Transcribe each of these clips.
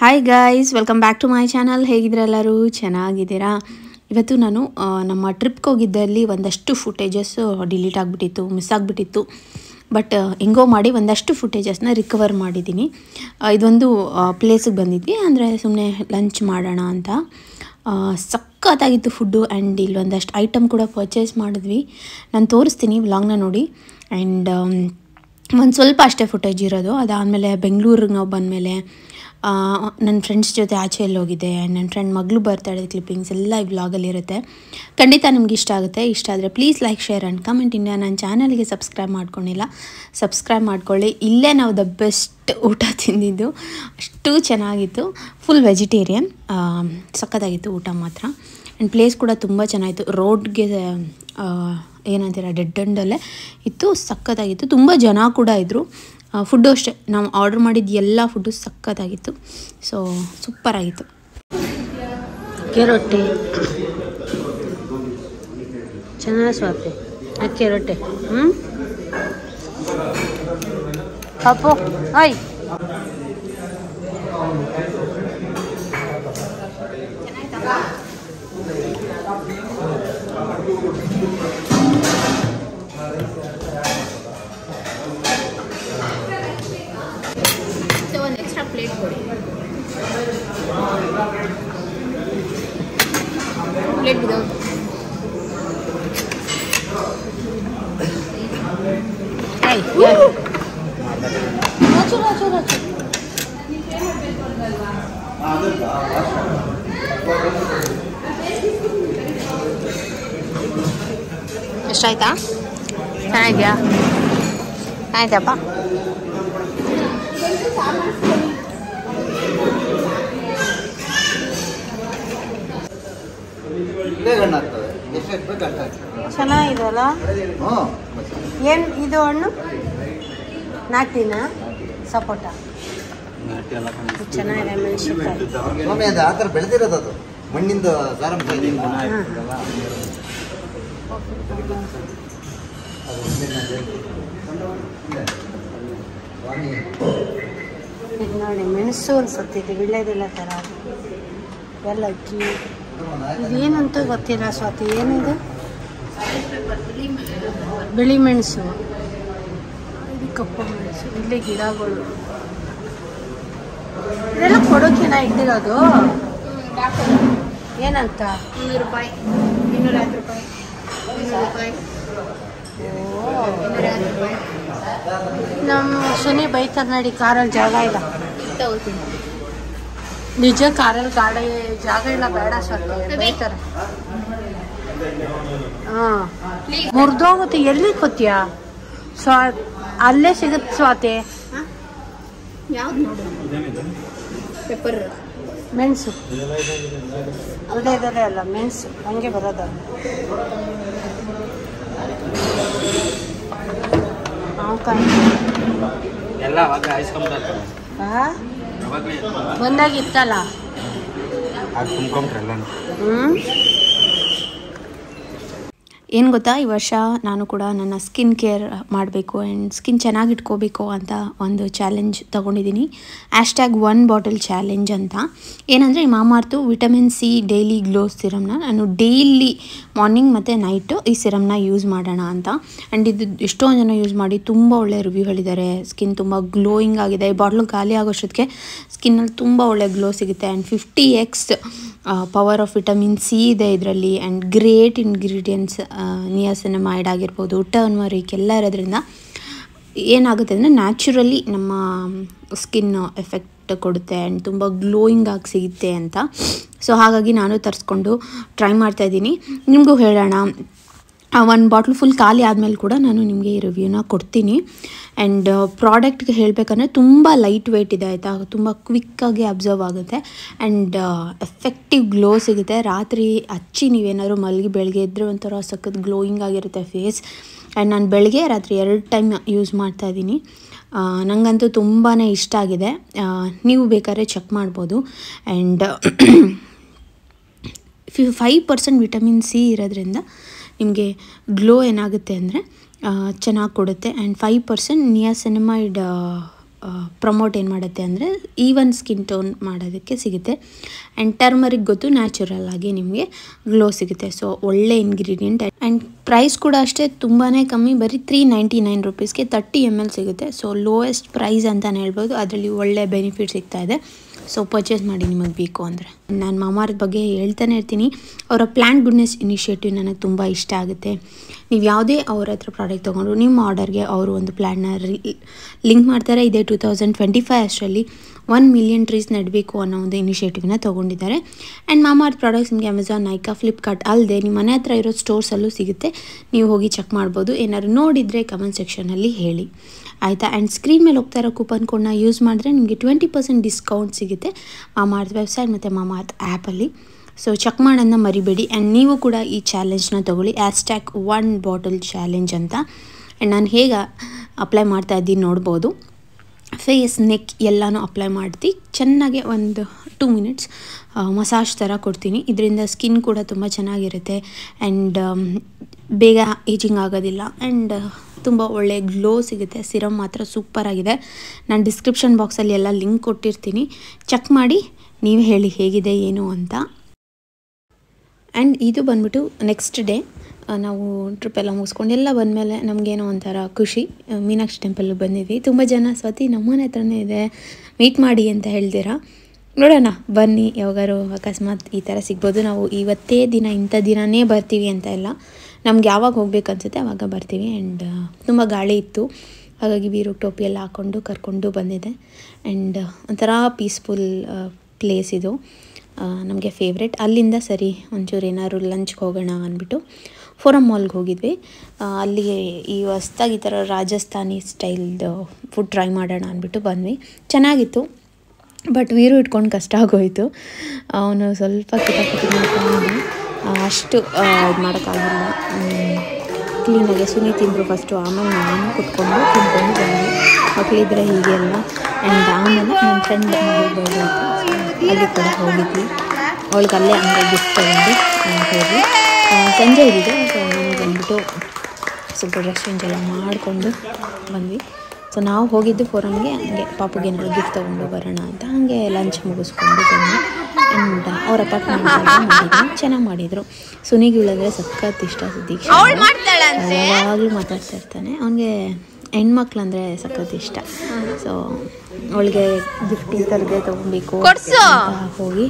Hi guys, welcome back to my channel. ಹೇಗಿದ್ರೆ ಎಲ್ಲರೂ ಚೆನ್ನಾಗಿದ್ದೀರಾ? ಇವತ್ತು ನಾನು ನಮ್ಮ ಟ್ರಿಪ್ಗೆ ಹೋಗಿದ್ದಲ್ಲಿ ಒಂದಷ್ಟು ಫುಟೇಜಸ್ ಡಿಲೀಟ್ ಆಗಿಬಿಟ್ಟಿತ್ತು, ಮಿಸ್ ಆಗಿಬಿಟ್ಟಿತ್ತು. ಬಟ್ ಹೆಂಗೋ ಮಾಡಿ ಒಂದಷ್ಟು ಫುಟೇಜಸ್ನ ರಿಕವರ್ ಮಾಡಿದ್ದೀನಿ. ಇದೊಂದು ಪ್ಲೇಸಿಗೆ ಬಂದಿದ್ವಿ, ಅಂದರೆ ಸುಮ್ಮನೆ ಲಂಚ್ ಮಾಡೋಣ ಅಂತ. ಸಖತ್ತಾಗಿತ್ತು ಫುಡ್ಡು. ಆ್ಯಂಡ್ ಇಲ್ಲಿ ಒಂದಷ್ಟು ಐಟಮ್ ಕೂಡ ಪರ್ಚೇಸ್ ಮಾಡಿದ್ವಿ. ನಾನು ತೋರಿಸ್ತೀನಿ ವ್ಲಾಗ್ನ ನೋಡಿ. ಆ್ಯಂಡ್ ಒಂದು ಸ್ವಲ್ಪ ಅಷ್ಟೇ ಫುಟೇಜ್ ಇರೋದು. ಅದಾದಮೇಲೆ ಬೆಂಗಳೂರಿಗೆ ನಾವು ಬಂದಮೇಲೆ ನನ್ನ ಫ್ರೆಂಡ್ಸ್ ಜೊತೆ ಆಚೆ ಎಲ್ಲ ಹೋಗಿದ್ದೆ. ನನ್ನ ಫ್ರೆಂಡ್ ಮಗಳು ಬರ್ತಾಳೆ ಕ್ಲಿಪ್ಪಿಂಗ್ಸ್ ಎಲ್ಲ ಈ ವ್ಲಾಗಲ್ಲಿರುತ್ತೆ. ಖಂಡಿತ ನಿಮ್ಗೆ ಇಷ್ಟ ಆಗುತ್ತೆ. ಇಷ್ಟ ಆದರೆ please like, share and comment. ಇನ್ನು ನನ್ನ ಚಾನಲ್ಗೆ ಸಬ್ಸ್ಕ್ರೈಬ್ ಮಾಡ್ಕೊಂಡಿಲ್ಲ, ಸಬ್ಸ್ಕ್ರೈಬ್ ಮಾಡ್ಕೊಳ್ಳಿ. ಇಲ್ಲೇ ನಾವು ದ ಬೆಸ್ಟ್ ಊಟ ತಿಂದಿದ್ದು, ಅಷ್ಟು ಚೆನ್ನಾಗಿತ್ತು. ಫುಲ್ ವೆಜಿಟೇರಿಯನ್, ಸಖತ್ತಾಗಿತ್ತು ಊಟ ಮಾತ್ರ. ಆ್ಯಂಡ್ ಪ್ಲೇಸ್ ಕೂಡ ತುಂಬ ಚೆನ್ನಾಗಿತ್ತು. ರೋಡ್ಗೆ ಏನಂತೀರ, ಡೆಡ್ ಎಂಡಲ್ಲೇ ಇತ್ತು. ಸಖತ್ತಾಗಿತ್ತು. ತುಂಬ ಜನ ಕೂಡ ಇದ್ದರು. ಫುಡ್ಡು ಅಷ್ಟೇ, ನಾವು ಆರ್ಡ್ರ್ ಮಾಡಿದ್ದು ಎಲ್ಲ ಫುಡ್ಡು ಸಖತ್ತಾಗಿತ್ತು. ಸೊ ಸೂಪರಾಗಿತ್ತು. ಅಕ್ಕಿ ರೊಟ್ಟಿ ಚೆನ್ನಾಗಿ ಸ್ವಾತಿ. ಅಕ್ಕಿ ರೊಟ್ಟಿ ಪಾಪು ಆಯ್ ಒಂದು ಎಕ್ಸ್ಟ್ರಾ ಪ್ಲೇಟ್ ಕೊಡಿ. Plate without. ಎಷ್ಟಾಯ್ತಾ? ಚೆನ್ನಾಗಿದೆಯಾ? ಆಯ್ತಪ್ಪ. ಚೆನ್ನಾಗಿದೆಯಲ್ಲ? ಏನು ಇದು ಹಣ್ಣು? ನಾಟಿನ ಸಪೋಟ ಚೆನ್ನಾಗಿದೆ. ಮೆಣಸಿನಕಾಯಿ ಆ ಥರ ಬೆಳೆದಿರೋದು, ಅದು ಮಣ್ಣಿಂದ ಇದು ನೋಡಿ, ಮೆಣಸು ಅನ್ಸುತ್ತಿದೆ, ವಿಳ್ಯದೆಲ್ಲ ಥರ. ಏಲಕ್ಕಿ ಇದೇನಂತ ಗೊತ್ತಿಲ್ಲ ಸ್ವಾತಿ. ಏನಿದೆ? ಬಿಳಿ ಮೆಣಸು, ಇದು ಕಪ್ಪು ಮೆಣಸು. ಇಲ್ಲಿ ಗಿಡಗಳು ಇದೆಲ್ಲ ಕೊಡೋಕಿನ ಇಟ್ಟಿರೋದು. ಏನಂತ? 200 ರೂಪಾಯಿ, 250 ರೂಪಾಯಿ, 200 ರೂಪಾಯಿ. ನಮ್ಮ ಶನಿ ಬೈತಾರೆ ನೋಡಿ, ಕಾರಲ್ಲಿ ಜಾಗ ಇಲ್ಲ. ನಿಜ, ಕಾರಲ್ಲಿ ಗಾಡಿ ಜಾಗ ಇಲ್ಲ, ಬೇಡ ಸ್ವಾತಿ ಬೈತಾರೆ. ಹಾಂ, ಮುರಿದೋಗುತ್ತೆ. ಎಲ್ಲಿ ಕೂತೀಯ ಅಲ್ಲೇ ಸಿಗುತ್ತೆ ಸ್ವಾತಿ. ಯಾವ್ದು ನೋಡು? ಪೆಪ್ಪರ್, ಮೆಣಸು. ಅಲ್ಲೇ ಅಲ್ಲ, ಮೆಣಸು ಹಂಗೆ ಬರೋದಲ್ಲ. ಬಂದಾಗಿತ್ತಲ್ಲ. ಏನು ಗೊತ್ತಾ, ಈ ವರ್ಷ ನಾನು ಕೂಡ ನನ್ನ ಸ್ಕಿನ್ ಕೇರ್ ಮಾಡಬೇಕು ಆ್ಯಂಡ್ ಸ್ಕಿನ್ ಚೆನ್ನಾಗಿ ಇಟ್ಕೋಬೇಕು ಅಂತ ಒಂದು ಚಾಲೆಂಜ್ ತೊಗೊಂಡಿದ್ದೀನಿ. #1 ಬಾಟಲ್ ಚಾಲೆಂಜ್ ಅಂತ. ಏನಂದರೆ, ಈ ಮಾಮಾರ್ತು ವಿಟಮಿನ್ ಸಿ ಡೈಲಿ ಗ್ಲೋ ಸಿರಮ್ನ ನಾನು ಡೈಲಿ ಮಾರ್ನಿಂಗ್ ಮತ್ತು ನೈಟು ಈ ಸಿರಮ್ನ ಯೂಸ್ ಮಾಡೋಣ ಅಂತ. ಆ್ಯಂಡ್ ಇದು ಎಷ್ಟೊಂದು ಜನ ಯೂಸ್ ಮಾಡಿ ತುಂಬ ಒಳ್ಳೆ ರಿವ್ಯೂ ಹೇಳಿದ್ದಾರೆ. ಸ್ಕಿನ್ ತುಂಬ ಗ್ಲೋಯಿಂಗ್ ಆಗಿದೆ. ಈ ಬಾಟ್ಲು ಖಾಲಿ ಆಗೋಷ್ಟೊತ್ತಿಗೆ ಸ್ಕಿನ್ನಲ್ಲಿ ತುಂಬ ಒಳ್ಳೆ ಗ್ಲೋ ಸಿಗುತ್ತೆ. And 50x power of vitamin C ಇದೆ ಇದರಲ್ಲಿ. ಆ್ಯಂಡ್ ಗ್ರೇಟ್ ಇಂಗ್ರೀಡಿಯೆಂಟ್ಸ್, ನಿಯಾಸಿನಮೈಡ್ ಆಗಿರ್ಬೋದು, ಟರ್ಮರಿಕ್ ಎಲ್ಲ ಇರೋದ್ರಿಂದ ಏನಾಗುತ್ತೆ ಅಂದರೆ ನ್ಯಾಚುರಲಿ ನಮ್ಮ ಸ್ಕಿನ್ ಎಫೆಕ್ಟ್ ಕೊಡುತ್ತೆ ಆ್ಯಂಡ್ ತುಂಬ ಗ್ಲೋಯಿಂಗ್ ಆಗಿ ಸಿಗುತ್ತೆ ಅಂತ. ಸೊ ಹಾಗಾಗಿ ನಾನು ತರಿಸ್ಕೊಂಡು ಟ್ರೈ ಮಾಡ್ತಾಯಿದ್ದೀನಿ. ನಿಮಗೂ ಹೇಳೋಣ. 1 ಬಾಟ್ಲು ಫುಲ್ ಖಾಲಿ ಆದಮೇಲೆ ಕೂಡ ನಾನು ನಿಮಗೆ ಈ ರಿವ್ಯೂನ ಕೊಡ್ತೀನಿ. ಆ್ಯಂಡ್ ಪ್ರಾಡಕ್ಟ್ಗೆ ಹೇಳಬೇಕಂದ್ರೆ ತುಂಬ ಲೈಟ್ ವೆಯ್ಟ್ ಇದೆ, ಆಯಿತಾ. ತುಂಬ ಕ್ವಿಕ್ಕಾಗಿ ಅಬ್ಸರ್ವ್ ಆಗುತ್ತೆ ಆ್ಯಂಡ್ ಎಫೆಕ್ಟಿವ್ ಗ್ಲೋ ಸಿಗುತ್ತೆ. ರಾತ್ರಿ ಹಚ್ಚಿ ನೀವೇನಾದ್ರು ಮಲಗಿ ಬೆಳಗ್ಗೆ ಇದ್ದರೆ ಒಂಥರ ಸಖತ್ ಗ್ಲೋಯಿಂಗ್ ಆಗಿರುತ್ತೆ ಫೇಸ್. ಆ್ಯಂಡ್ ನಾನು ಬೆಳಗ್ಗೆ ರಾತ್ರಿ 2 ಟೈಮ್ ಯೂಸ್ ಮಾಡ್ತಾಯಿದ್ದೀನಿ. ನನಗಂತೂ ತುಂಬಾ ಇಷ್ಟ ಆಗಿದೆ. ನೀವು ಬೇಕಾದ್ರೆ ಚೆಕ್ ಮಾಡ್ಬೋದು. ಆ್ಯಂಡ್ 5% ವಿಟಮಿನ್ ಸಿ ಇರೋದ್ರಿಂದ ನಿಮಗೆ ಗ್ಲೋ ಏನಾಗುತ್ತೆ ಅಂದರೆ ಚೆನ್ನಾಗಿ ಕೊಡುತ್ತೆ. ಆ್ಯಂಡ್ 5% ನಿಯಾಸಿನಮೈಡ್ ಪ್ರಮೋಟ್ ಏನು ಮಾಡುತ್ತೆ ಅಂದರೆ ಈವನ್ ಸ್ಕಿನ್ ಟೋನ್ ಮಾಡೋದಕ್ಕೆ ಸಿಗುತ್ತೆ. ಆ್ಯಂಡ್ ಟರ್ಮರಿಕ್ ಗೊತ್ತು ನ್ಯಾಚುರಲ್ ಆಗಿ ನಿಮಗೆ ಗ್ಲೋ ಸಿಗುತ್ತೆ. ಸೊ ಒಳ್ಳೆ ಇಂಗ್ರೀಡಿಯೆಂಟ್. ಆ್ಯಂಡ್ ಪ್ರೈಸ್ ಕೂಡ ಅಷ್ಟೇ ತುಂಬಾ ಕಮ್ಮಿ, ಬರೀ 399 ರುಪೀಸ್ಗೆ 30 ml ಸಿಗುತ್ತೆ. ಸೊ ಲೋಯೆಸ್ಟ್ ಪ್ರೈಸ್ ಅಂತಲೇ ಹೇಳ್ಬೋದು. ಅದರಲ್ಲಿ ಒಳ್ಳೆ ಬೆನಿಫಿಟ್ ಸಿಗ್ತಾ ಇದೆ. ಸೊ ಪರ್ಚೇಸ್ ಮಾಡಿ ನಿಮಗೆ ಬೇಕು ಅಂದರೆ. ನಾನು ಮಾಮಾಅರ್ತ್ ಬಗ್ಗೆ ಹೇಳ್ತಾನೆ ಇರ್ತೀನಿ. ಅವರ ಪ್ಲ್ಯಾಂಟ್ ಗುಡ್ನೆಸ್ ಇನಿಷಿಯೇಟಿವ್ ನನಗೆ ತುಂಬ ಇಷ್ಟ ಆಗುತ್ತೆ. ನೀವು ಯಾವುದೇ ಅವ್ರ ಹತ್ರ ಪ್ರಾಡಕ್ಟ್ ತೊಗೊಂಡ್ರು ನಿಮ್ಮ ಆರ್ಡರ್ಗೆ ಅವರು ಒಂದು ಪ್ಲ್ಯಾನ್ನ ಲಿಂಕ್ ಮಾಡ್ತಾರೆ. ಇದೇ 2025 ಅಷ್ಟರಲ್ಲಿ 1 ಮಿಲಿಯನ್ ಟ್ರೀಸ್ ನೆಡಬೇಕು ಅನ್ನೋ ಒಂದು ಇನಿಷಿಯೇಟಿವ್ನ ತೊಗೊಂಡಿದ್ದಾರೆ. ಆ್ಯಂಡ್ ಮಾಮಾಅರ್ತ್ ಪ್ರಾಡಕ್ಟ್ಸ್ ನಿಮಗೆ ಅಮೆಝಾನ್, ನೈಕಾ, ಫ್ಲಿಪ್ಕಾರ್ಟ್ ಅಲ್ಲದೆ ನಿಮ್ಮ ಮನೆ ಹತ್ರ ಇರೋ ಸ್ಟೋರ್ಸಲ್ಲೂ ಸಿಗುತ್ತೆ. ನೀವು ಹೋಗಿ ಚೆಕ್ ಮಾಡ್ಬೋದು. ಏನಾದ್ರು ನೋಡಿದರೆ ಕಮೆಂಟ್ ಸೆಕ್ಷನಲ್ಲಿ ಹೇಳಿ ಆಯಿತಾ. ಆ್ಯಂಡ್ ಸ್ಕ್ರೀನ್ ಮೇಲೆ ಹೋಗ್ತಾ ಇರೋ ಕೂಪನ್ ಕೋಡ್ನ ಯೂಸ್ ಮಾಡಿದ್ರೆ ನಿಮಗೆ 20% ಡಿಸ್ಕೌಂಟ್ ಸಿಗುತ್ತೆ ಮಾಮಾಅರ್ತ್ ವೆಬ್ಸೈಟ್ ಮತ್ತು ಮಾಮಾಅರ್ತ್ ಆ್ಯಪಲ್ಲಿ. ಸೊ ಚೆಕ್ ಮಾಡೋದನ್ನ ಮರಿಬೇಡಿ. ಆ್ಯಂಡ್ ನೀವು ಕೂಡ ಈ ಚಾಲೆಂಜ್ನ ತೊಗೊಳ್ಳಿ, #1 ಬಾಟಲ್ ಚಾಲೆಂಜ್ ಅಂತ. ಆ್ಯಂಡ್ ನಾನು ಹೇಗೆ ಅಪ್ಲೈ ಮಾಡ್ತಾ ಇದ್ದೀನಿ ನೋಡ್ಬೋದು. ಫೇಸ್, ನೆಕ್ ಎಲ್ಲನೂ ಅಪ್ಲೈ ಮಾಡ್ತಿ ಚೆನ್ನಾಗೆ ಒಂದು 2 ಮಿನಿಟ್ಸ್ ಮಸಾಜ್ ಥರ ಕೊಡ್ತೀನಿ. ಇದರಿಂದ ಸ್ಕಿನ್ ಕೂಡ ತುಂಬ ಚೆನ್ನಾಗಿರುತ್ತೆ. ಆ್ಯಂಡ್ ಬೇಗ ಏಜಿಂಗ್ ಆಗೋದಿಲ್ಲ. ಆ್ಯಂಡ್ ತುಂಬ ಒಳ್ಳೆ ಗ್ಲೋ ಸಿಗುತ್ತೆ. ಸಿರಮ್ ಮಾತ್ರ ಸೂಪರಾಗಿದೆ. ನಾನು ಡಿಸ್ಕ್ರಿಪ್ಷನ್ ಬಾಕ್ಸಲ್ಲಿ ಎಲ್ಲ ಲಿಂಕ್ ಕೊಟ್ಟಿರ್ತೀನಿ, ಚೆಕ್ ಮಾಡಿ ನೀವು ಹೇಳಿ ಹೇಗಿದೆ ಏನು ಅಂತ. ಆ್ಯಂಡ್ ಇದು ಬಂದ್ಬಿಟ್ಟು ನೆಕ್ಸ್ಟ್ ಡೇ ನಾವು ಟ್ರಿಪ್ಪೆಲ್ಲ ಮುಗಿಸ್ಕೊಂಡು ಎಲ್ಲ ಬಂದಮೇಲೆ ನಮಗೇನೋ ಒಂಥರ ಖುಷಿ. ಮೀನಾಕ್ಷಿ ಟೆಂಪಲ್ಗೆ ಬಂದಿದ್ವಿ. ತುಂಬ ಜನ ಸ್ವತಿ ನಮ್ಮನೆ ಹತ್ರನೇ ಇದೆ ಮೀಟ್ ಮಾಡಿ ಅಂತ ಹೇಳ್ತೀರಾ. ನೋಡೋಣ ಬನ್ನಿ, ಯಾವಾಗಾರು ಅಕಸ್ಮಾತ್ ಈ ಥರ ಸಿಗ್ಬೋದು. ನಾವು ಇವತ್ತೇ ದಿನ ಇಂಥ ದಿನವೇ ಬರ್ತೀವಿ ಅಂತ ಇಲ್ಲ, ನಮ್ಗೆ ಯಾವಾಗ ಹೋಗ್ಬೇಕು ಅನಿಸುತ್ತೆ ಆವಾಗ ಬರ್ತೀವಿ. ಆ್ಯಂಡ್ ತುಂಬ ಗಾಳಿ ಇತ್ತು, ಹಾಗಾಗಿ ವೀರು ಟೋಪಿ ಎಲ್ಲ ಹಾಕ್ಕೊಂಡು ಕರ್ಕೊಂಡು ಬಂದಿದೆ. ಆ್ಯಂಡ್ ಒಂಥರ ಪೀಸ್ಫುಲ್ ಪ್ಲೇಸ್ ಇದು, ನಮಗೆ ಫೇವ್ರೆಟ್. ಅಲ್ಲಿಂದ ಸರಿ ಒಂಚೂರು ಏನಾದ್ರು ಲಂಚ್ಗೆ ಹೋಗೋಣ ಅಂದ್ಬಿಟ್ಟು ಫೋರಮ್ ಮಾಲ್ಗೆ ಹೋಗಿದ್ವಿ. ಅಲ್ಲಿಗೆ ಈ ಹೊಸ್ದಾಗಿ ಈ ಥರ ರಾಜಸ್ಥಾನಿ ಸ್ಟೈಲ್ದು ಫುಡ್ ಟ್ರೈ ಮಾಡೋಣ ಅಂದ್ಬಿಟ್ಟು ಬಂದ್ವಿ. ಚೆನ್ನಾಗಿತ್ತು, ಬಟ್ ವೀರು ಇಟ್ಕೊಂಡು ಕಷ್ಟ ಆಗೋಯಿತು. ಅವನು ಸ್ವಲ್ಪ ಕಿತಾಪತಿ ಮಾಡ್ಕೊಂಡು ಅಷ್ಟು ಇದು ಮಾಡೋಕ್ಕಾಗಿಲ್ಲ. ಕ್ಲೀನಾಗೆ ಸುನಿ ತಿಂದರು ಫಸ್ಟು, ಆಮೇಲೆ ನಾನು ಕುತ್ಕೊಂಡು ತಿಂದ್ಕೊಂಡು ಬಂದ್ವಿ. ಮಕ್ಕಳಿದ್ರೆ ಹೀಗೆ ಎಲ್ಲ. ಆ್ಯಂಡ್ ಆಮೇಲೆ ನನ್ನ ಫ್ರೆಂಡ್ ಮಗಳು ಅಲ್ಲಿ ಕೂಡ ಹೋಗಿದ್ವಿ. ಅವಳಿಗೆ ಅಲ್ಲೇ ಹಂಗೆ ಗಿಫ್ಟ್ ತಗೊಂಡು ಹೋಗಿ ಸಂಜೆ ಇದ್ದಿದ್ದು. ಸೊ ಮನೆಗೆ ಬಂದ್ಬಿಟ್ಟು ಸ್ವಲ್ಪ ಡ್ರೆಸ್ ಚೇಂಜ್ ಎಲ್ಲ ಮಾಡಿಕೊಂಡು ಬಂದ್ವಿ. ಸೊ ನಾವು ಹೋಗಿದ್ದು ಫೋರಮ್ಗೆ, ಹಂಗೆ ಪಾಪುಗೆ ಏನಾದ್ರು ಗಿಫ್ಟ್ ತೊಗೊಂಡು ಬರೋಣ ಅಂತ ಹಾಗೆ ಲಂಚ್ ಮುಗಿಸ್ಕೊಂಡು ಬಂದ್ವಿ. ಆ್ಯಂಡ್ ಅವ್ರ ಅಪಾರ್ಟ್ಮೆಂಟ್ ಚೆನ್ನಾಗಿ ಮಾಡಿದರು. ಸುನಿಗಿಳಂದರೆ ಸಖತ್ ಇಷ್ಟ. ದೀಕ್ಷಾ ಯಾವಾಗಲೂ ಮಾತಾಡ್ತಾ ಇರ್ತಾನೆ. ಅವನಿಗೆ ಹೆಣ್ಮಕ್ಳು ಅಂದರೆ ಸಖತ್ ಇಷ್ಟ. ಸೊ ಅವಳಿಗೆ ಗಿಫ್ಟ್ ಈ ಥರದ್ದೇ ತೊಗೊಬೇಕು ಅಂತ ಹೋಗಿ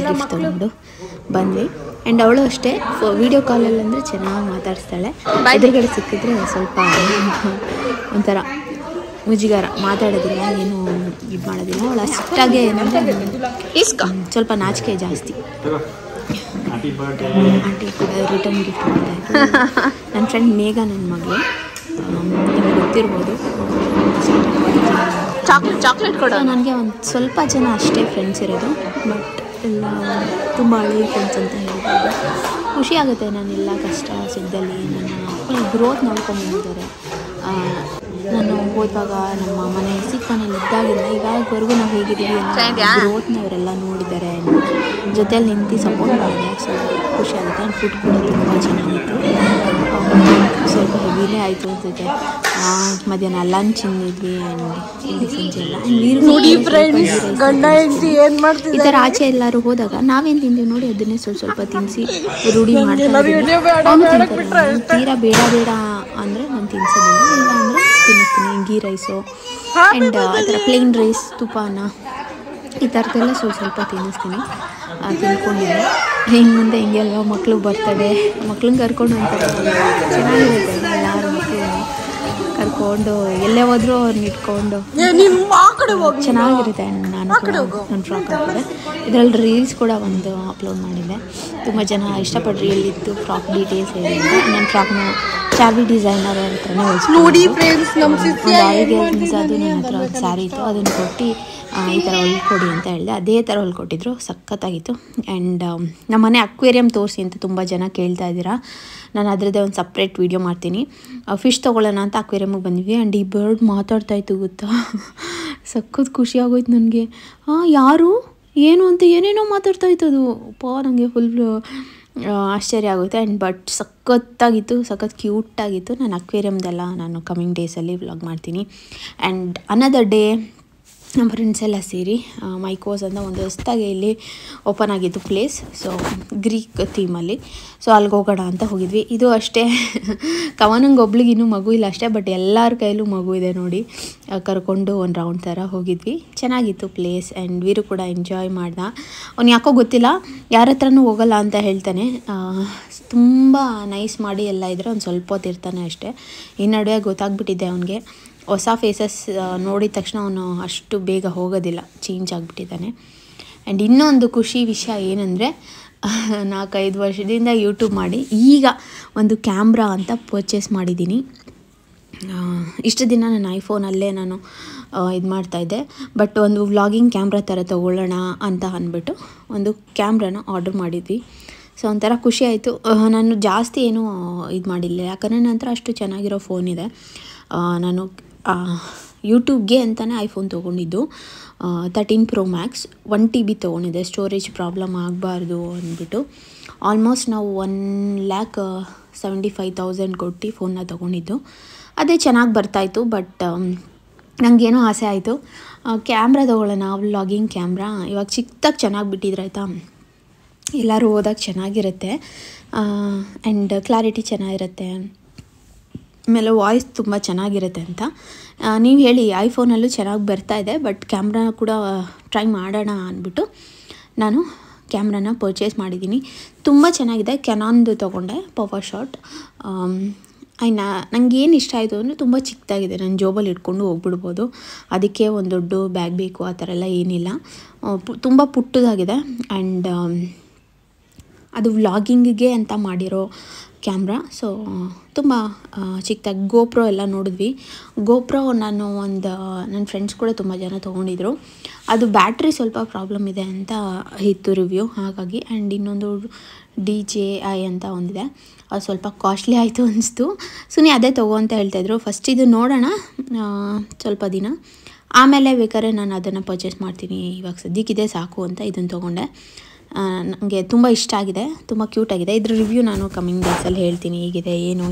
ಗಿಫ್ಟ್ ತೊಗೊಂಡು ಬಂದ್ವಿ. ಆ್ಯಂಡ್ ಅವಳು ಅಷ್ಟೇ ವೀಡಿಯೋ ಕಾಲಲ್ಲಿ ಅಂದರೆ ಚೆನ್ನಾಗಿ ಮಾತಾಡಿಸ್ತಾಳೆ. ಎದುರುಗಡೆ ಸಿಕ್ಕಿದ್ರೆ ಸ್ವಲ್ಪ ಒಂಥರ ಮುಜುಗರ, ಮಾತಾಡೋದಿಲ್ಲ, ಏನು ಇದು ಮಾಡೋದಿಲ್ಲ. ಅವಳು ಅಷ್ಟಾಗೆ ಏನಂದರೆ ಸ್ವಲ್ಪ ನಾಚಿಕೆ ಜಾಸ್ತಿ. ಆಂಟಿ ಕೂಡ ರಿಟರ್ನ್ ಗಿಫ್ಟ್ ಮಾಡ್ತಾಯಿತ್ತು. ನನ್ನ ಫ್ರೆಂಡ್ ಮೇಘ, ನನ್ನ ಮಗಳು, ನಿಮಗೆ ಗೊತ್ತಿರ್ಬೋದು. ಚಾಕ್ಲೇಟ್ ಕೊಡ. ನನಗೆ ಒಂದು ಸ್ವಲ್ಪ ಜನ ಅಷ್ಟೇ ಫ್ರೆಂಡ್ಸ್ ಇರೋದು, ಬಟ್ ಎಲ್ಲ ತುಂಬ ಹಳೆಯ ಫ್ರೆಂಡ್ಸ್ ಅಂತ ಹೇಳ್ಬೋದು. ಖುಷಿ ಆಗುತ್ತೆ ನಾನೆಲ್ಲ ಕಷ್ಟ ಸಿದ್ದಲ್ಲಿ ನನ್ನ ಗ್ರೋತ್ ನೋಡ್ಕೊಂಡ್ಬಂದಿದ್ದಾರೆ. ನಾನು ಹೋದಾಗ ನಮ್ಮ ಮನೆ ಸಿಕ್ಕ ಮನೇಲಿ ಇದ್ದಾಗಿಂದ ಇವಾಗವರೆಗೂ ನಾವು ಹೇಗಿದ್ದೀವಿ ಅನ್ನೋ ಗ್ರೋತ್ನ ಅವರೆಲ್ಲ ನೋಡಿದ್ದಾರೆ. ಜೊತೆಯಲ್ಲಿ ನಿಂತು ಸಪೋರ್ಟ್ ಮಾಡಿದೆ. ಸೊ ಖುಷಿ ಆಗುತ್ತೆ. ಆ್ಯಂಡ್ ಫುಡ್ ಕೂಡ ತುಂಬ ಚೆನ್ನಾಗಿತ್ತು. ಸ್ವಲ್ಪ ಹೆವಿನೇ ಆಯಿತು ಅನ್ಸುತ್ತೆ. ಮಧ್ಯಾಹ್ನ ಲಂಚ್ ತಿಂದಿದ್ವಿ. ಆ್ಯಂಡ್ ಇಲ್ಲಿ ಸಂಜೆ ಎಲ್ಲ ಈ ಥರ ಆಚೆ ಎಲ್ಲರೂ ಹೋದಾಗ ನಾವೇನು ತಿಂತೀವಿ ನೋಡಿ ಅದನ್ನೇ ಸ್ವಲ್ಪ ತಿನ್ನಿಸಿ ರೂಢಿ ಮಾಡ್ತಾರೆ. ತೀರಾ ಬೇಡ ಬೇಡ ಅಂದರೆ ನಾನು ತಿನ್ಸೋದಿಲ್ಲ, ಇಲ್ಲ ಅಂದರೆ ತಿನ್ನಿಸ್ತೀನಿ. ಗೀ ರೈಸು ಆ್ಯಂಡ್ ಆ ಥರ ಪ್ಲೇನ್ ರೈಸ್, ತುಪ್ಪನ ಈ ಥರದ್ದೆಲ್ಲ ಸ್ವಲ್ಪ ತಿನ್ನಿಸ್ತೀನಿ. ತಿನ್ಕೊಂಡಿದ್ದೆ. ಹಿಂಗೆ ಮುಂದೆ ಹಿಂಗೆಲ್ಲ ಮಕ್ಕಳು ಬರ್ತಡೆ, ಮಕ್ಳನ್ನ ಕರ್ಕೊಂಡು ಅಂತಾರೆ ಚೆನ್ನಾಗಿರುತ್ತೆ. ಎಲ್ಲರೂ ಮಕ್ಕಳನ್ನ ಕರ್ಕೊಂಡು ಎಲ್ಲೇ ಹೋದರೂ ಅವ್ರನ್ನ ಇಟ್ಕೊಂಡು ಚೆನ್ನಾಗಿರುತ್ತೆ. ನಾನು ನನ್ನ ಫ್ರಾಕ್ ಹಾಕಿದೆ. ಇದರಲ್ಲಿ ರೀಲ್ಸ್ ಕೂಡ ಒಂದು ಅಪ್ಲೋಡ್ ಮಾಡಿದ್ದೆ. ತುಂಬ ಜನ ಇಷ್ಟಪಟ್ಟು ರೀಲ್ ಇತ್ತು ಫ್ರಾಕ್ ಡೀಟೇಲ್ಸ್ ಹೇಳಿದ್ದೆ. ನನ್ನ ಫ್ರಾಕ್ನ ಚಾವಿ ಡಿಸೈನರ್ ಹತ್ರನೇ ನೋಡಿ ಫ್ರೆಂಡ್ಸ್, ನಮ್ಮ ಅದು ನನ್ನ ಹತ್ರ ಒಂದು ಸ್ಯಾರಿ ಇತ್ತು, ಅದನ್ನು ಕೊಟ್ಟು ಈ ಥರ ಹೊಲ್ಕೊಡಿ ಅಂತ ಹೇಳಿದೆ. ಅದೇ ಥರ ಹೊಲ್ಕೊಟ್ಟಿದ್ರು, ಸಖತ್ತಾಗಿತ್ತು. ಆ್ಯಂಡ್ ನಮ್ಮ ಮನೆ ಅಕ್ವೇರಿಯಂ ತೋರಿಸಿ ಅಂತ ತುಂಬ ಜನ ಕೇಳ್ತಾ ಇದ್ದೀರಾ. ನಾನು ಅದರದ್ದೇ ಒಂದು ಸಪ್ರೇಟ್ ವೀಡಿಯೋ ಮಾಡ್ತೀನಿ. ಫಿಶ್ ತೊಗೊಳ್ಳೋಣ ಅಂತ ಅಕ್ವೇರಿಯಮ್ಗೆ ಬಂದಿದ್ವಿ. ಆ್ಯಂಡ್ ಈ ಬರ್ಡ್ ಮಾತಾಡ್ತಾಯಿತ್ತು ಗೊತ್ತಾ, ಸಖತ್ ಖುಷಿ ಆಗೋಯ್ತು ನನಗೆ. ಯಾರು ಏನು ಅಂತ ಏನೇನೋ ಮಾತಾಡ್ತಾಯಿತ್ತು ಅದು. ನನಗೆ ಫುಲ್ ಆಶ್ಚರ್ಯ ಆಗುತ್ತೆ. ಆ್ಯಂಡ್ ಬಟ್ ಸಖತ್ತಾಗಿತ್ತು, ಸಖತ್ ಕ್ಯೂಟಾಗಿತ್ತು. ನಾನು ಅಕ್ವೇರಿಯಮ್ದೆಲ್ಲ ನಾನು ಕಮಿಂಗ್ ಡೇಸಲ್ಲಿ ವ್ಲಾಗ್ ಮಾಡ್ತೀನಿ. ಆ್ಯಂಡ್ ಅನದರ್ ಡೇ ನಮ್ಮ ಫ್ರೆಂಡ್ಸ್ ಎಲ್ಲ ಸೇರಿ ಮೈಕೋಸ್ ಅಂತ ಒಂದು ಹೊಸದಾಗಿ ಇಲ್ಲಿ ಓಪನ್ ಆಗಿತ್ತು ಪ್ಲೇಸ್. ಸೊ ಗ್ರೀಕ್ ಥೀಮಲ್ಲಿ, ಸೊ ಅಲ್ಲಿಗೆ ಹೋಗೋಣ ಅಂತ ಹೋಗಿದ್ವಿ. ಇದು ಅಷ್ಟೇ ಕವನಂಗೆ ಒಬ್ಳಿಗೆ ಇನ್ನೂ ಮಗು ಇಲ್ಲ ಅಷ್ಟೇ, ಬಟ್ ಎಲ್ಲರ ಕೈಲೂ ಮಗು ಇದೆ ನೋಡಿ. ಕರ್ಕೊಂಡು ಒಂದು ರೌಂಡ್ ಥರ ಹೋಗಿದ್ವಿ. ಚೆನ್ನಾಗಿತ್ತು ಪ್ಲೇಸ್. ಆ್ಯಂಡ್ ವೀರು ಕೂಡ ಎಂಜಾಯ್ ಮಾಡ್ದ. ಅವ್ನು ಯಾಕೋ ಗೊತ್ತಿಲ್ಲ, ಯಾರ ಹತ್ರನೂ ಹೋಗಲ್ಲ ಅಂತ ಹೇಳ್ತಾನೆ. ತುಂಬ ನೈಸ್ ಮಾಡಿ ಎಲ್ಲ ಇದ್ದರೆ ಒಂದು ಸ್ವಲ್ಪ ಹೊತ್ತು ಇರ್ತಾನೆ ಅಷ್ಟೇ. ಈ ನಡುವೆ ಗೊತ್ತಾಗ್ಬಿಟ್ಟಿದೆ ಅವನಿಗೆ, ಹೊಸ ಫೇಸಸ್ ನೋಡಿದ ತಕ್ಷಣ ಅವನು ಅಷ್ಟು ಬೇಗ ಹೋಗೋದಿಲ್ಲ, ಚೇಂಜ್ ಆಗಿಬಿಟ್ಟಿದ್ದಾನೆ. ಆ್ಯಂಡ್ ಇನ್ನೊಂದು ಖುಷಿ ವಿಷಯ ಏನಂದರೆ, 4-5 ವರ್ಷದಿಂದ ಯೂಟ್ಯೂಬ್ ಮಾಡಿ ಈಗ ಒಂದು ಕ್ಯಾಮ್ರಾ ಅಂತ ಪರ್ಚೇಸ್ ಮಾಡಿದ್ದೀನಿ. ಇಷ್ಟು ದಿನ ನನ್ನ ಐಫೋನಲ್ಲೇ ನಾನು ಇದು ಮಾಡ್ತಾಯಿದ್ದೆ, ಬಟ್ ಒಂದು ವ್ಲಾಗಿಂಗ್ ಕ್ಯಾಮ್ರಾ ಥರ ತೊಗೊಳ್ಳೋಣ ಅಂತ ಅಂದ್ಬಿಟ್ಟು ಒಂದು ಕ್ಯಾಮ್ರಾನ ಆರ್ಡರ್ ಮಾಡಿದ್ವಿ. ಸೊ ಒಂಥರ ಖುಷಿ ಆಯಿತು. ನಾನು ಜಾಸ್ತಿ ಏನೂ ಇದು ಮಾಡಿಲ್ಲ, ಯಾಕಂದರೆ ನನ್ನ ಹತ್ರ ಅಷ್ಟು ಚೆನ್ನಾಗಿರೋ ಫೋನ್ ಇದೆ. ನಾನು ಯೂಟ್ಯೂಬ್ಗೆ ಅಂತಲೇ ಐಫೋನ್ ತೊಗೊಂಡಿದ್ದು 13 Pro Max 1 TB ತೊಗೊಂಡಿದ್ದೆ, ಸ್ಟೋರೇಜ್ ಪ್ರಾಬ್ಲಮ್ ಆಗಬಾರ್ದು ಅಂದ್ಬಿಟ್ಟು. ಆಲ್ಮೋಸ್ಟ್ ನಾವು 1,75,000 ಕೊಟ್ಟು ಫೋನ್ನ ತೊಗೊಂಡಿದ್ದು. ಅದೇ ಚೆನ್ನಾಗಿ ಬರ್ತಾಯಿತ್ತು. ಬಟ್ ನನಗೇನೋ ಆಸೆ ಆಯಿತು, ಕ್ಯಾಮ್ರಾ ತೊಗೊಳ್ಳೋಣ, ವ್ಲಾಗಿಂಗ್ ಕ್ಯಾಮ್ರಾ. ಇವಾಗ ಚಿಕ್ಕದಾಗಿ ಚೆನ್ನಾಗಿ ಬಿಟ್ಟಿದ್ರೆ ಆಯಿತಾ, ಎಲ್ಲರೂ ಹೋದಾಗ ಚೆನ್ನಾಗಿರುತ್ತೆ. ಆ್ಯಂಡ್ ಕ್ಲಾರಿಟಿ ಚೆನ್ನಾಗಿರುತ್ತೆ, ಆಮೇಲೆ ವಾಯ್ಸ್ ತುಂಬ ಚೆನ್ನಾಗಿರುತ್ತೆ ಅಂತ. ನೀವು ಹೇಳಿ, ಐಫೋನಲ್ಲೂ ಚೆನ್ನಾಗಿ ಬರ್ತಾಯಿದೆ, ಬಟ್ ಕ್ಯಾಮ್ರಾ ಕೂಡ ಟ್ರೈ ಮಾಡೋಣ ಅಂದ್ಬಿಟ್ಟು ನಾನು ಕ್ಯಾಮ್ರಾನ ಪರ್ಚೇಸ್ ಮಾಡಿದ್ದೀನಿ. ತುಂಬ ಚೆನ್ನಾಗಿದೆ. ಕೆನಾನ್ದು ತೊಗೊಂಡೆ, ಪವರ್ ಶಾಟ್. ನನಗೇನು ಇಷ್ಟ ಆಯಿತು ಅಂದರೆ ತುಂಬ ಚಿಕ್ಕದಾಗಿದೆ, ನಾನು ಜೋಬಲ್ಲಿ ಇಟ್ಕೊಂಡು ಹೋಗ್ಬಿಡ್ಬೋದು. ಅದಕ್ಕೆ ಒಂದು ದೊಡ್ಡ ಬ್ಯಾಗ್ ಬೇಕು ಆ ಥರ ಎಲ್ಲ ಏನಿಲ್ಲ, ತುಂಬ ಪುಟ್ಟದಾಗಿದೆ. ಆ್ಯಂಡ್ ಅದು ವ್ಲಾಗಿಂಗಿಗೆ ಅಂತ ಮಾಡಿರೋ ಕ್ಯಾಮ್ರಾ. ಸೊ ತುಂಬ ಚಿಕ್ಕದಾಗಿ. ಗೋಪ್ರೋ ಎಲ್ಲ ನೋಡಿದ್ವಿ. ಗೋಪ್ರೋ ನಾನು ನನ್ನ ಫ್ರೆಂಡ್ಸ್ ಕೂಡ ತುಂಬ ಜನ ತೊಗೊಂಡಿದ್ರು. ಅದು ಬ್ಯಾಟ್ರಿ ಸ್ವಲ್ಪ ಪ್ರಾಬ್ಲಮ್ ಇದೆ ಅಂತ ಇತ್ತು ರಿವ್ಯೂ, ಹಾಗಾಗಿ. ಆ್ಯಂಡ್ ಇನ್ನೊಂದು DJI ಅಂತ ಒಂದಿದೆ, ಅದು ಸ್ವಲ್ಪ ಕಾಸ್ಟ್ಲಿ ಆಯಿತು ಅನಿಸ್ತು. ಸುಮ್ಮನೆ ಅದೇ ತೊಗೋ ಅಂತ ಹೇಳ್ತಾಯಿದ್ರು. ಫಸ್ಟ್ ಇದು ನೋಡೋಣ ಸ್ವಲ್ಪ ದಿನ, ಆಮೇಲೆ ಬೇಕಾದ್ರೆ ನಾನು ಅದನ್ನು ಪರ್ಚೇಸ್ ಮಾಡ್ತೀನಿ. ಇವಾಗ ಸದ್ಯಕ್ಕಿದೆ ಸಾಕು ಅಂತ ಇದನ್ನು ತೊಗೊಂಡೆ. ನನಗೆ ತುಂಬ ಇಷ್ಟ ಆಗಿದೆ, ತುಂಬ ಕ್ಯೂಟಾಗಿದೆ. ಇದ್ರ ರಿವ್ಯೂ ನಾನು ಕಮಿಂಗ್ ಡೇಸಲ್ಲಿ ಹೇಳ್ತೀನಿ, ಹೇಗಿದೆ, ಏನು,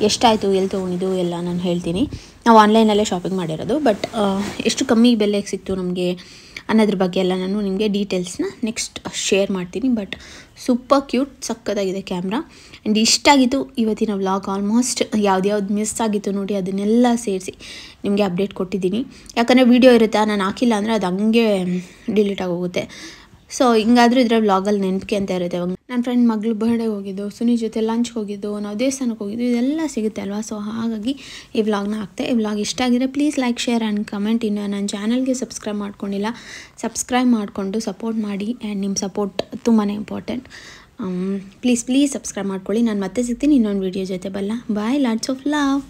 ಎಷ್ಟಾಯಿತು, ಎಲ್ಲಿ ತೊಗೊಂಡಿದ್ದು ಎಲ್ಲ ನಾನು ಹೇಳ್ತೀನಿ. ನಾವು ಆನ್ಲೈನಲ್ಲೇ ಶಾಪಿಂಗ್ ಮಾಡಿರೋದು, ಬಟ್ ಎಷ್ಟು ಕಮ್ಮಿ ಬೆಲೆಗೆ ಸಿಕ್ತು ನಮಗೆ ಅನ್ನೋದ್ರ ಬಗ್ಗೆ ಎಲ್ಲ ನಾನು ನಿಮಗೆ ಡೀಟೇಲ್ಸ್ನ ನೆಕ್ಸ್ಟ್ ಶೇರ್ ಮಾಡ್ತೀನಿ. ಬಟ್ ಸೂಪರ್ ಕ್ಯೂಟ್, ಸಕ್ಕತ್ತಾಗಿದೆ ಕ್ಯಾಮ್ರಾ. ಆ್ಯಂಡ್ ಇಷ್ಟ ಆಗಿತ್ತು ಇವತ್ತಿನ ವ್ಲಾಗ್. ಆಲ್ಮೋಸ್ಟ್ ಯಾವ್ದು ಮಿಸ್ ಆಗಿತ್ತು ನೋಡಿ, ಅದನ್ನೆಲ್ಲ ಸೇರಿಸಿ ನಿಮಗೆ ಅಪ್ಡೇಟ್ ಕೊಟ್ಟಿದ್ದೀನಿ. ಯಾಕಂದರೆ ವೀಡಿಯೋ ಇರುತ್ತೆ, ನಾನು ಹಾಕಿಲ್ಲ ಅಂದರೆ ಅದು ಹಂಗೆ ಡಿಲೀಟ್ ಆಗೋಗುತ್ತೆ. ಸೊ ಹಿಂಗಾದರೂ ಇದರ ವ್ಲಾಗಲ್ಲಿ ನೆನಪಿಕೆ ಅಂತ ಇರುತ್ತೆ. ನನ್ನ ಫ್ರೆಂಡ್ ಮಗಳು ಬರ್ಡೇಗೆ ಹೋಗಿದ್ದು, ಸುನಿ ಜೊತೆ ಲಂಚ್ಗೆ ಹೋಗಿದ್ದು, ನಾವು ದೇವಸ್ಥಾನಕ್ಕೆ ಹೋಗಿದ್ದು, ಇದೆಲ್ಲ ಸಿಗುತ್ತೆ ಅಲ್ವಾ. ಸೊ ಹಾಗಾಗಿ ಈ ವ್ಲಾಗ್ನ ಹಾಕ್ತೆ. ಈ ವ್ಲಾಗ್ ಇಷ್ಟ ಆಗಿದ್ರೆ please like, share and comment. ಇನ್ನು ನನ್ನ ಚಾನಲ್ಗೆ ಸಬ್ಸ್ಕ್ರೈಬ್ ಮಾಡ್ಕೊಂಡಿಲ್ಲ, ಸಬ್ಸ್ಕ್ರೈಬ್ ಮಾಡಿಕೊಂಡು ಸಪೋರ್ಟ್ ಮಾಡಿ. ಆ್ಯಂಡ್ ನಿಮ್ಮ ಸಪೋರ್ಟ್ ತುಂಬಾ ಇಂಪಾರ್ಟೆಂಟ್. ಪ್ಲೀಸ್ ಸಬ್ಸ್ಕ್ರೈಬ್ ಮಾಡ್ಕೊಳ್ಳಿ. ನಾನು ಮತ್ತೆ ಸಿಗ್ತೀನಿ ಇನ್ನೊಂದು ವೀಡಿಯೋ ಜೊತೆ. ಬಾಯ್, ಲಾಟ್ಸ್ ಆಫ್ ಲವ್.